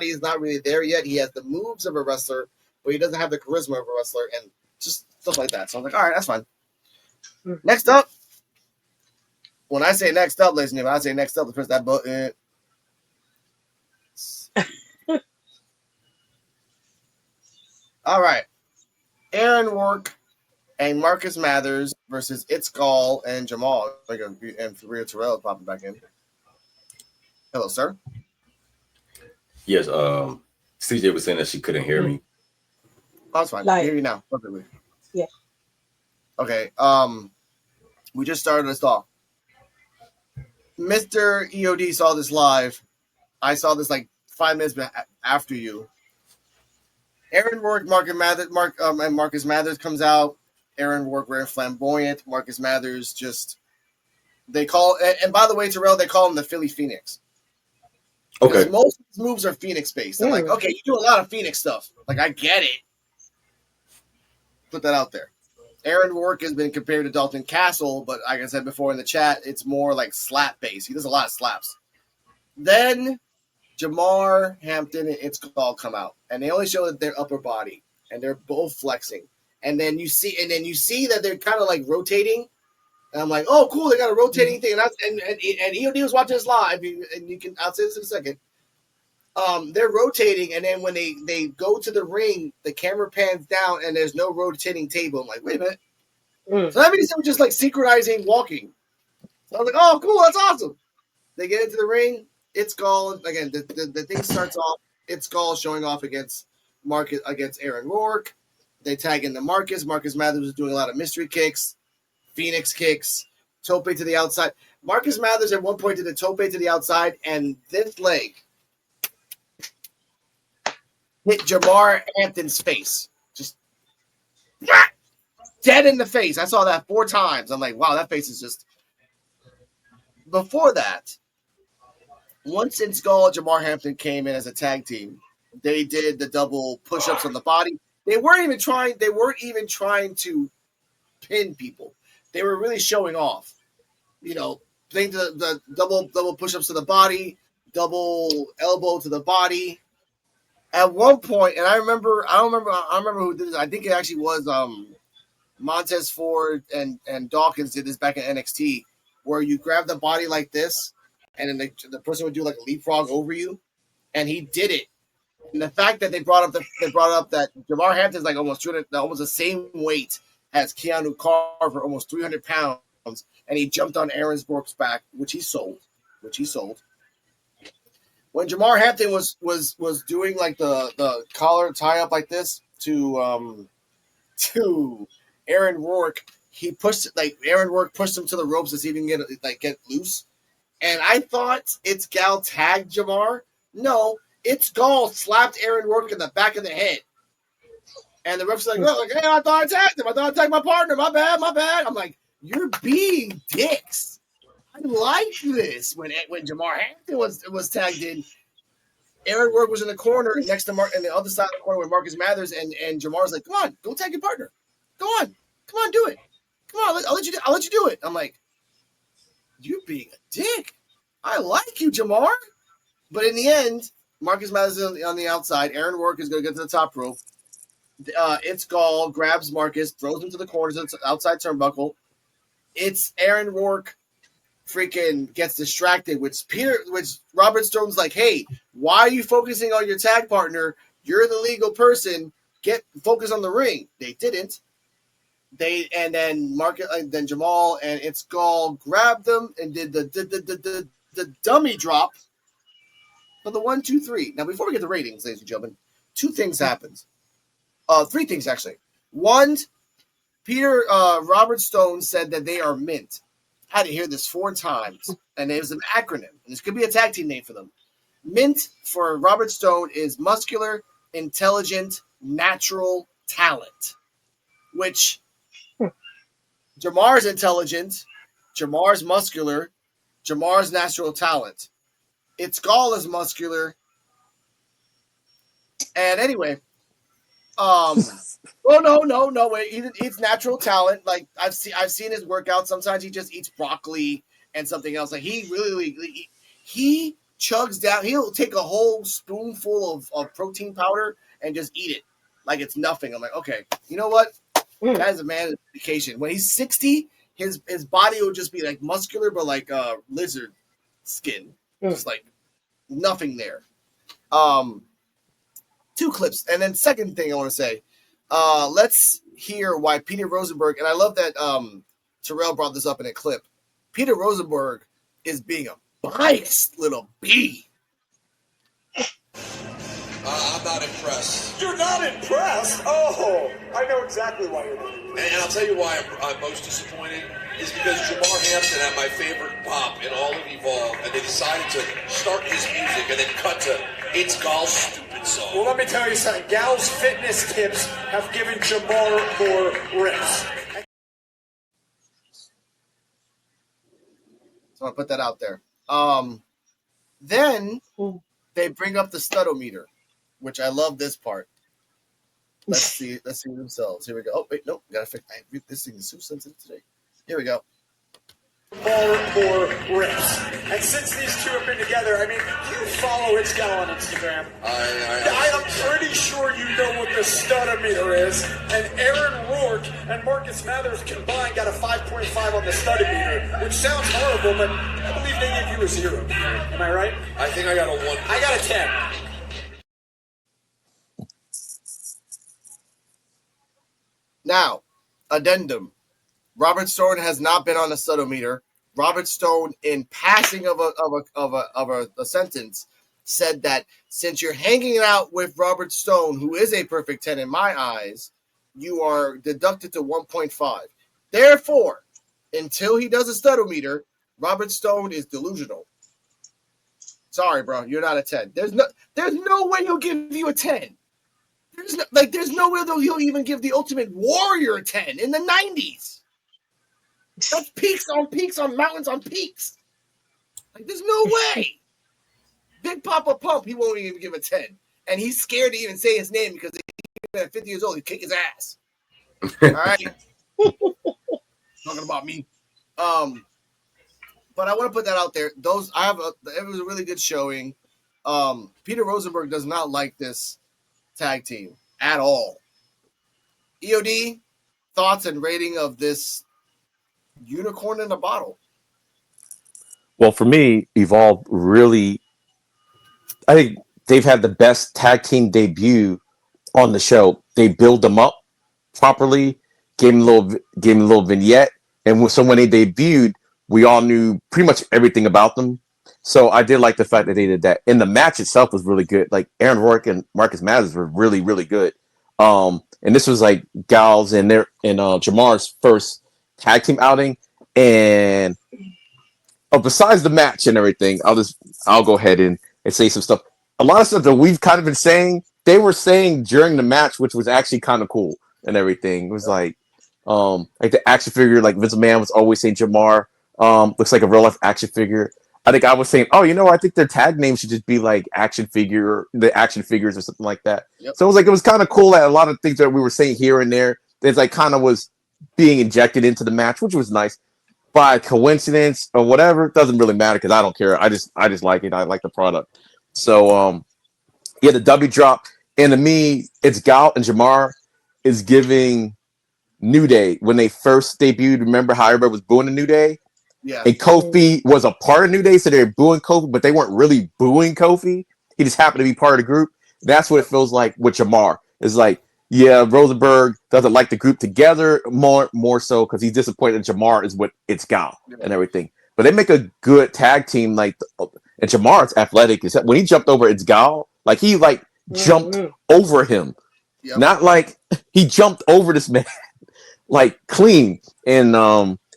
is not really there yet. He has the moves of a wrestler, but he doesn't have the charisma of a wrestler, and just stuff like that. So I'm like, all right, that's fine. Next up, when I say next up, ladies and gentlemen, I say next up, press that button. All right, Aaron Work and Marcus Mathers versus It's Gall and Jamal. And Rio Terrell popping back in. Hello, sir. Yes, CJ was saying that she couldn't hear me. Oh, that's fine. I hear you now. Perfectly. Yeah. Okay. We just started this off. Mr. EOD saw this live. I saw this like 5 minutes after you. Aaron Rourke, and Marcus Mathers comes out. Aaron Rourke very flamboyant. Marcus Mathers just they call and by the way, Terrell, they call him the Philly Phoenix. Okay. Because most of his moves are Phoenix based. They're like, okay, you do a lot of Phoenix stuff. Like, I get it. Put that out there. Aaron Rourke has been compared to Dalton Castle, but like I said before in the chat, it's more like slap based. He does a lot of slaps. Then Jamar, Hampton, and It's Gall come out, and they only show that their upper body, and they're both flexing. And then you see that they're kind of like rotating. And I'm like, oh, cool, they got a rotating thing. And EOD was watching this live, and you can, I'll say this in a second. They're rotating, and then when they go to the ring, the camera pans down, and there's no rotating table. I'm like, wait a minute. So that means they were just like synchronizing walking. So I was like, oh, cool, that's awesome. They get into the ring. It's Gall again. The thing starts off. It's Gall showing off against Aaron Rourke. They tag in the Marcus. Marcus Mathers is doing a lot of mystery kicks, Phoenix kicks, tope to the outside. Marcus Mathers at one point did a tope to the outside, and this leg hit Jamar Hampton's face. Just dead in the face. I saw that 4 times. I'm like, wow, that face is just. Before that, once It's Gall and Jamar Hampton came in as a tag team, they did the double push-ups on the body. They weren't even trying to pin people. They were really showing off. You know, the double push-ups to the body, double elbow to the body. At one point, and I remember who did this. I think it actually was Montez Ford and Dawkins did this back in NXT, where you grab the body like this, and then the person would do like a leapfrog over you, and he did it. And the fact that they brought up that Jamar Hampton's like almost the same weight as Keanu Carver, almost 300 pounds, and he jumped on Aaron Rourke's back, which he sold. When Jamar Hampton was doing like the collar tie up like this to Aaron Rourke, Aaron Rourke pushed him to the ropes to see if he can get loose. And I thought It's Gall tagged Jamar. No, It's Gall slapped Aaron Rourke in the back of the head. And the ref's like, oh, hey, I thought I tagged him. I thought I tagged my partner. My bad. I'm like, you're being dicks. I like this. When Jamar Hampton was tagged in, Aaron Rourke was in the corner next to Mark, and the other side of the corner with Marcus Mathers, and Jamar's like, come on, go tag your partner. Go on. Come on, do it. Come on, I'll let you do it. I'm like, you're being a dick. I like you, Jamar. But in the end, Marcus Mathers is on the outside. Aaron Rourke is going to get to the top rope. It's Gall grabs Marcus, throws him to the corners of the outside turnbuckle. It's Aaron Rourke freaking gets distracted, which Robert Stone's like, hey, why are you focusing on your tag partner? You're the legal person. Focus on the ring. They didn't. Then Jamal and It's Gall grabbed them and did the dummy drop for the 1, 2, 3. Now, before we get the ratings, ladies and gentlemen, 2 things happened. 3 things actually. One, Robert Stone said that they are M.I.N.T. I had to hear this 4 times, and it was an acronym. And this could be a tag team name for them. M.I.N.T. for Robert Stone is muscular, intelligent, natural talent, which Jamar's intelligent, Jamar's muscular, Jamar's natural talent. It's Gall is muscular. And anyway, no, wait. It's natural talent. Like I've seen his workout. Sometimes he just eats broccoli and something else. Like he chugs down. He'll take a whole spoonful of protein powder and just eat it like it's nothing. I'm like, okay, you know what? That is a man of dedication. When he's 60, his body will just be like muscular, but like lizard skin, just like nothing there. 2 clips, and then second thing I want to say, let's hear why Peter Rosenberg, and I love that Terrell brought this up in a clip. Peter Rosenberg is being a biased little bee. I'm not impressed. You're not impressed? Oh, I know exactly why you're not. And I'll tell you why I'm most disappointed is because Jamar Hampton had my favorite pop in all of Evolve, and they decided to start his music and then cut to It's Gal's stupid song. Well, let me tell you something. Gal's fitness tips have given Jamar more rips. So I put that out there. Then they bring up the studometer, which I love this part. Let's see themselves. Here we go. Oh, wait, no, gotta fix. This thing is so sensitive today. Here we go. More rips. And since these two have been together, I mean, you follow It's Gal on Instagram. I am pretty sure you know what the studometer is. And Aaron Rourke and Marcus Mathers combined got a 5.5 on the studometer, which sounds horrible, but I believe they gave you a 0. Am I right? I think I got a 1. I got a 10. Now, addendum. Robert Stone has not been on the studometer. Robert Stone, in passing of a sentence, said that since you're hanging out with Robert Stone, who is a perfect 10 in my eyes, you are deducted to 1.5. Therefore, until he does a studometer, Robert Stone is delusional. Sorry, bro, you're not a 10. There's no way he'll give you a 10. There's no way he'll even give the Ultimate Warrior a 10 in the 90s. That's peaks on mountains on peaks. Like, there's no way. Big Papa Pump, he won't even give a 10. And he's scared to even say his name because at 50 years old, he'd kick his ass. All right? Talking about me. But I want to put that out there. It was a really good showing. Peter Rosenberg does not like this tag team at all. EOD, thoughts and rating of this unicorn in a bottle? Well, for me, Evolve really, I think they've had the best tag team debut on the show. They build them up properly, gave them a little vignette, and so when they debuted, we all knew pretty much everything about them. So I did like the fact that they did that. And the match itself was really good. Like Aaron Rourke and Marcus Mathers were really, really good. And this was like Gal's and Jamar's first tag team outing. And besides the match and everything, I'll go ahead and say some stuff. A lot of stuff that we've kind of been saying, they were saying during the match, which was actually kind of cool and everything. It was like the action figure, like Vince McMahon was always saying Jamar looks like a real life action figure. I think I was saying, I think their tag name should just be like the action figures or something like that. Yep. So it was kind of cool that a lot of things that we were saying here and there, there's like kind of was being injected into the match, which was nice. By coincidence or whatever, it doesn't really matter because I don't care. I just like it. I like the product. So the W drop, and to me, it's Gal and Jamar is giving New Day when they first debuted. Remember how everybody was booing the New Day? Yeah. And Kofi was a part of New Day, so they were booing Kofi, but they weren't really booing Kofi. He just happened to be part of the group. That's what it feels like with Jamar. It's like, yeah, Rosenberg doesn't like the group together more so because he's disappointed that Jamar is what it's Gal and everything. But they make a good tag team. And Jamar's athletic. When he jumped over it's Gal, like he jumped over him. Yep. Not like he jumped over this man like clean. And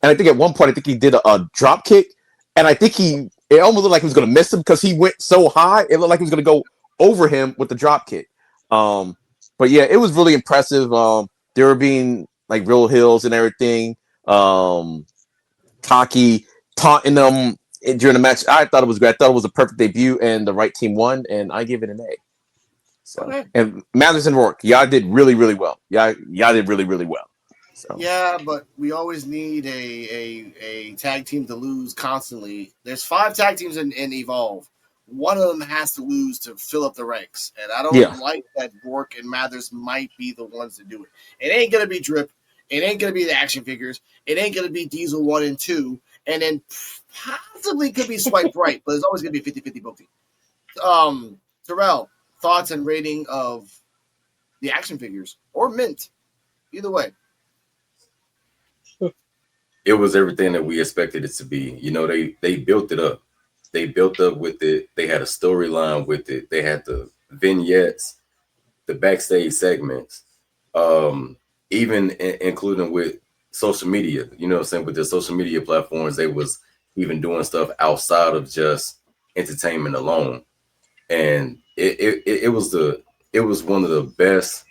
I think at one point, he did a drop kick. And I think it almost looked like he was going to miss him because he went so high. It looked like he was going to go over him with the drop kick. But yeah, it was really impressive. They were being like real heels and everything. Cocky, taunting them during the match. I thought it was great. I thought it was a perfect debut, and the right team won, and I give it an A. So, okay. And Mathers and Rourke, y'all did really, really well. Y'all did really, really well. So. Yeah, but we always need a tag team to lose constantly. There's 5 tag teams in Evolve. one of them has to lose to fill up the ranks. And I don't like that Rourke and Mathers might be the ones to do it. It ain't going to be Drip. It ain't going to be the action figures. It ain't going to be Diesel 1 and 2. And then possibly could be Swipe Right, but it's always going to be 50-50 both teams. Terrell, thoughts and rating of the action figures or Mint? Either way. It was everything that we expected it to be. You know, they built it up. They built up with it. They had a storyline with it. They had the vignettes, the backstage segments, even including with social media. You know what I'm saying? With the social media platforms, they was even doing stuff outside of just entertainment alone. And it was one of the best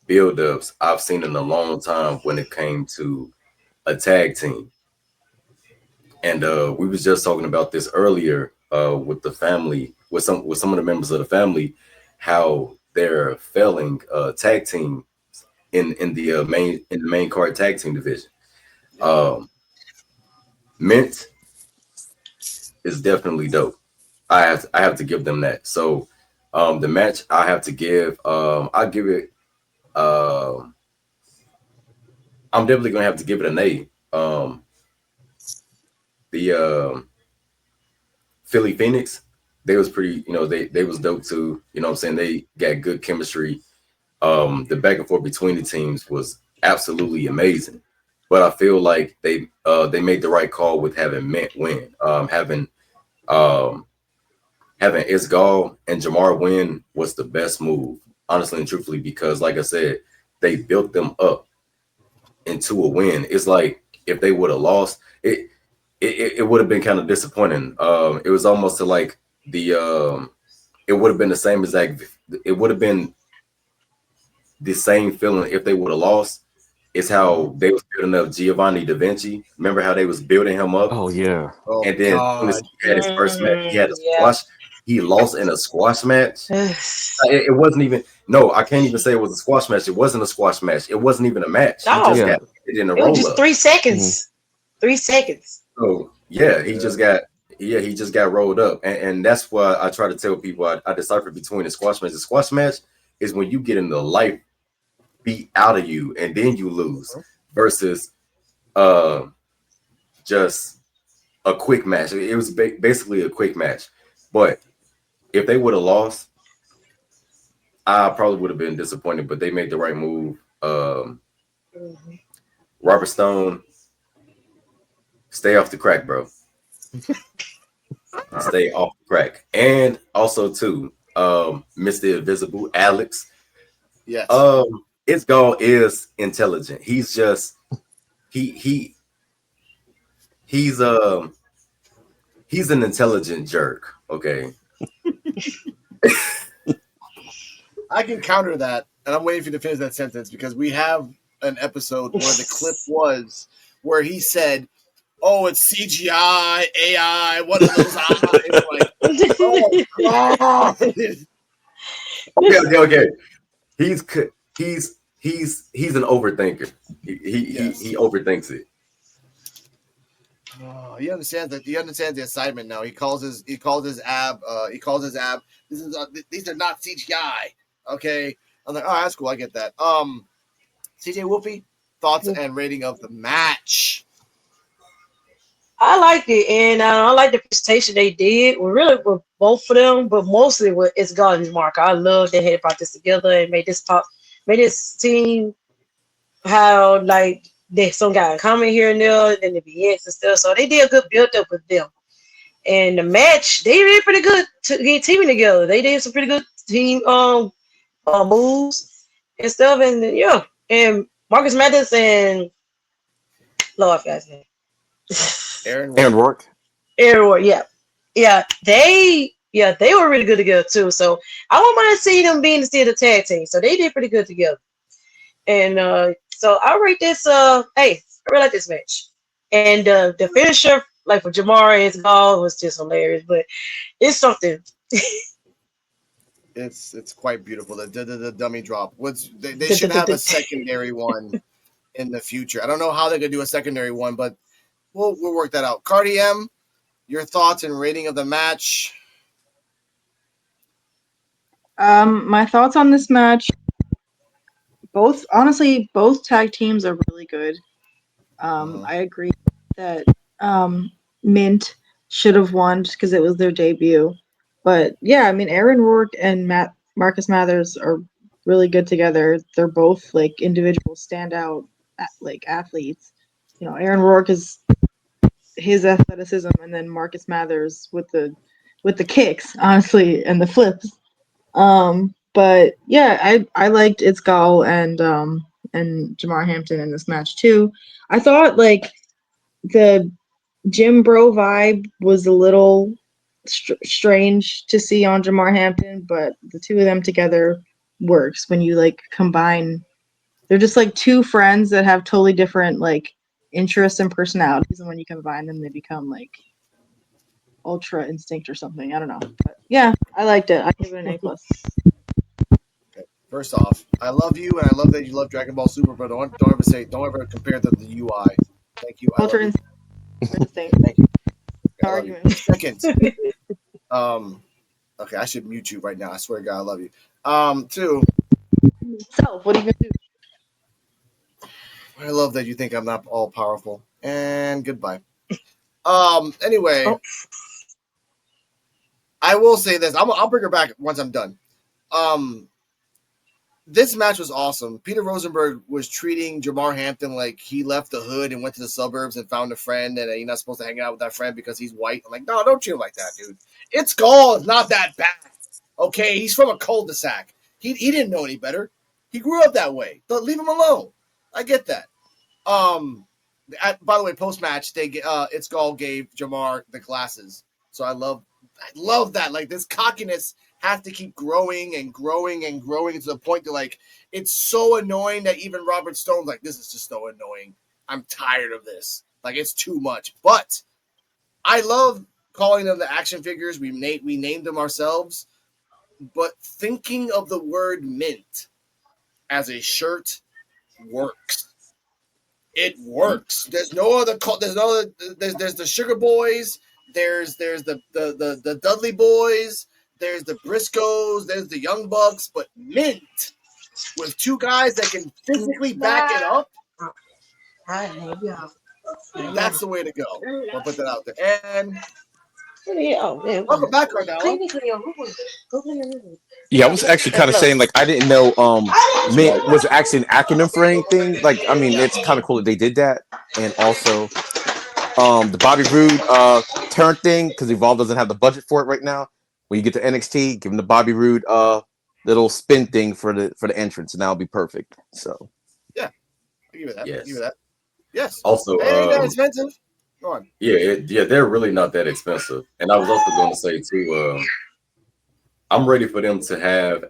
build-ups I've seen in a long time when it came to a tag team. And we was just talking about this earlier with the family, with some of the members of the family, how they're failing tag team in the main card tag team division. Mint is definitely dope. I have to give them that. So the match I have to give, I'll give it. I'm definitely gonna have to give it an A. The Philly Phoenix, they was pretty, they was dope too. You know what I'm saying? They got good chemistry. The back and forth between the teams was absolutely amazing. But I feel like they made the right call with having Mint win. Having Isgal and Jamar win was the best move, honestly and truthfully, because like I said, they built them up into a win. It's like if they would have lost, it would have been kind of disappointing. It was almost to like it would have been the same exact. It would have been the same feeling if they would have lost. It's how they was building up Giovanni Da Vinci. Remember how they was building him up? Oh yeah. And then when he had his first match, he had a squash. He lost in a squash match. It wasn't even. No, I can't even say it was a squash match. It wasn't a squash match. It wasn't even a match. He just got it in a roll up. It was just 3 seconds. 3 seconds. So yeah, he just got rolled up, and that's why I try to tell people I decipher between the squash match. The squash match is when you get in the life beat out of you and then you lose, versus just a quick match. It was basically a quick match, but if they would have lost, I probably would have been disappointed. But they made the right move. Robert Stone, stay off the crack, bro. Stay off the crack. And also too, Mr. Invisible, Alex. Yes. Isgal is intelligent. He's just he's an intelligent jerk. Okay. I can counter that, and I'm waiting for you to finish that sentence because we have an episode where the clip was where he said, "Oh, it's CGI, AI, what are those eyes?" Like, oh God. Okay. He's an overthinker. He overthinks it. Oh, he understands that. He understands the assignment now. He calls his ab. These are not CGI. Okay. I'm like, oh, that's cool. I get that. CJ Wolfie, thoughts and rating of the match. I liked it, and I like the presentation they did. Well, really with both of them, but mostly with It's Garden's Mark. I love they had brought this together and made this team how like there's some guy coming here and there, and the VX and stuff. So they did a good build up with them. And the match, they did pretty good to get teaming together. They did some pretty good team moves and stuff, and yeah, and Marcus Mathers and Lord, guys, Aaron Rourke. Yeah, they were really good together too. So I wouldn't mind seeing them being the tag team. So they did pretty good together. And so I rate this. Hey, I really like this match. And the finisher, like for Jamar and Isgal, was just hilarious. But it's something. It's quite beautiful. The dummy drop. They should have a secondary one in the future. I don't know how they're gonna do a secondary one, but we'll work that out. Cardi M, your thoughts and rating of the match? My thoughts on this match. Both tag teams are really good. I agree that Mint should have won just because it was their debut. But yeah, I mean, Aaron Rourke and Marcus Mathers are really good together. They're both like individual standout like athletes. You know, Aaron Rourke is his athleticism, and then Marcus Mathers with the kicks, honestly, and the flips. But yeah, I liked Itzgal and Jamar Hampton in this match too. I thought like the Jim Bro vibe was a little strange to see on Jamar Hampton, but the two of them together works when you like combine. They're just like two friends that have totally different like interests and personalities, and when you combine them, they become like Ultra Instinct or something. I don't know, but yeah, I liked it. I give it an A plus. Okay. First off, I love you, and I love that you love Dragon Ball Super, but don't ever compare them to the UI. Thank you. I love Ultra you. Instinct. Thank you. No I love you. argument. Second, okay, I should mute you right now. I swear to God, I love you. Two, So, what are you gonna do? I love that you think I'm not all powerful. And goodbye. Anyway, Oh. I will say this. I'll bring her back once I'm done. This match was awesome. Peter Rosenberg was treating Jamar Hampton like he left the hood and went to the suburbs and found a friend, and you're not supposed to hang out with that friend because he's white. I'm like, no, don't treat him like that, dude. It's Gall. It's not that bad. Okay, he's from a cul-de-sac. He didn't know any better. He grew up that way. But leave him alone. I get that. By the way, post match, It's Gall gave Jamar the glasses. So I love that. Like, this cockiness has to keep growing and growing and growing to the point that, like, it's so annoying that even Robert Stone's like, this is just so annoying. I'm tired of this. Like, it's too much. But I love calling them the action figures. We named them ourselves. But thinking of the word mint as a shirt works. It works. There's the Sugar Boys. There's the Dudley Boys. There's the Briscoes. There's the Young Bucks. But Mint with two guys that can physically back it up. That's the way to go. I'll put that out there. And welcome back, Cardella. Yeah, I was actually kind of saying like I didn't know Mint was actually an acronym for anything. Like, I mean, it's kind of cool that they did that, and also the Bobby Roode turn thing because Evolve doesn't have the budget for it right now. When you get to NXT, give them the Bobby Roode little spin thing for the entrance, and that'll be perfect. So yeah, I'll give you that. Yes. I'll give you that. Yes. Also, it ain't that expensive. Go on. Yeah, they're really not that expensive. And I was also going to say too, I'm ready for them to have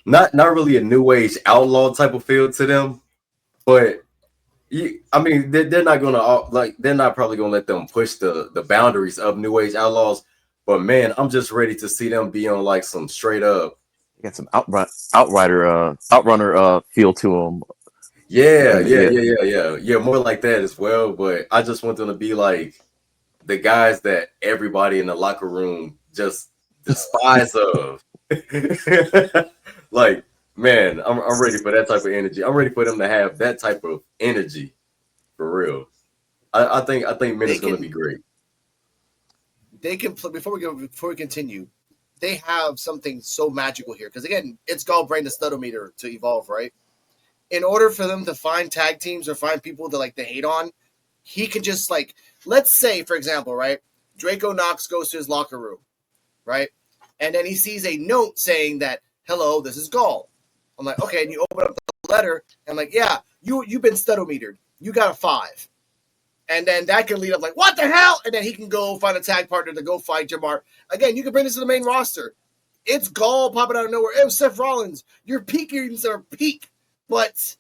not really a new age outlaw type of feel to them, but I mean they're not gonna they're not probably gonna let them push the boundaries of new age outlaws. But man, I'm just ready to see them be on like some straight up. you got some outrunner feel to them. Yeah, more like that as well. But I just want them to be like the guys that everybody in the locker room just despise of. Like, man, I'm ready for that type of energy. I'm ready for them to have that type of energy for real. I think Mint is going to be great. They can play before we continue. They have something so magical here because again, it's called brain the studometer to evolve, right? In order for them to find tag teams or find people that like they hate on, he can just like, let's say, for example, right? Draco Knox goes to his locker room, right? And then he sees a note saying that, hello, this is Gall. I'm like, okay, and you open up the letter, and I'm like, yeah, you've been studometered. You got a 5. And then that can lead up like, what the hell? And then he can go find a tag partner to go fight Jamar. Again, you can bring this to the main roster. It's Gall popping out of nowhere. It was Seth Rollins. Your peakings are peak. But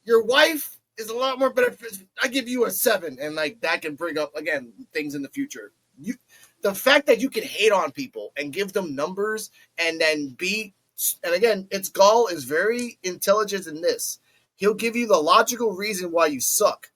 your wife is a lot more beneficial. I give you a 7, and like that can bring up again things in the future. The fact that you can hate on people and give them numbers, and then and again, it's Gall is very intelligent in this. He'll give you the logical reason why you suck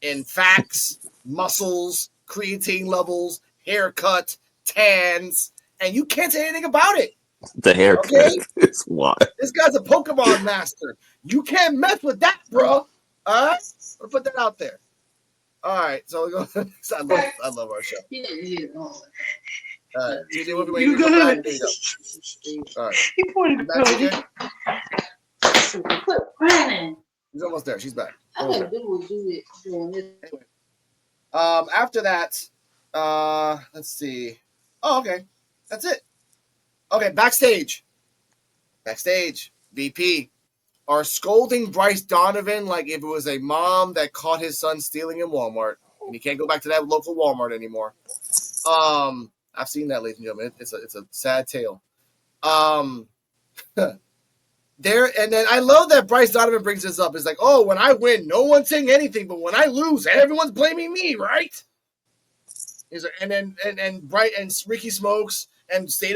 in facts, muscles, creatine levels, haircut, tans, and you can't say anything about it. The haircut is wild. This guy's a Pokemon master. You can't mess with that, bro. All right, I'll put that out there. All right, so we go. I love our show. All right, TJ, what you go back? There you go. All right, you back, TJ? She's almost there. She's back. Anyway, after that, let's see. Oh, okay, that's it. Okay, backstage, VP are scolding Bryce Donovan like if it was a mom that caught his son stealing in Walmart, and he can't go back to that local Walmart anymore. I've seen that, ladies and gentlemen. It's a sad tale. There, and then I love that Bryce Donovan brings this up. It's like, oh, when I win, no one's saying anything, but when I lose, everyone's blaming me, right? And then Bright and Ricky Smokes and State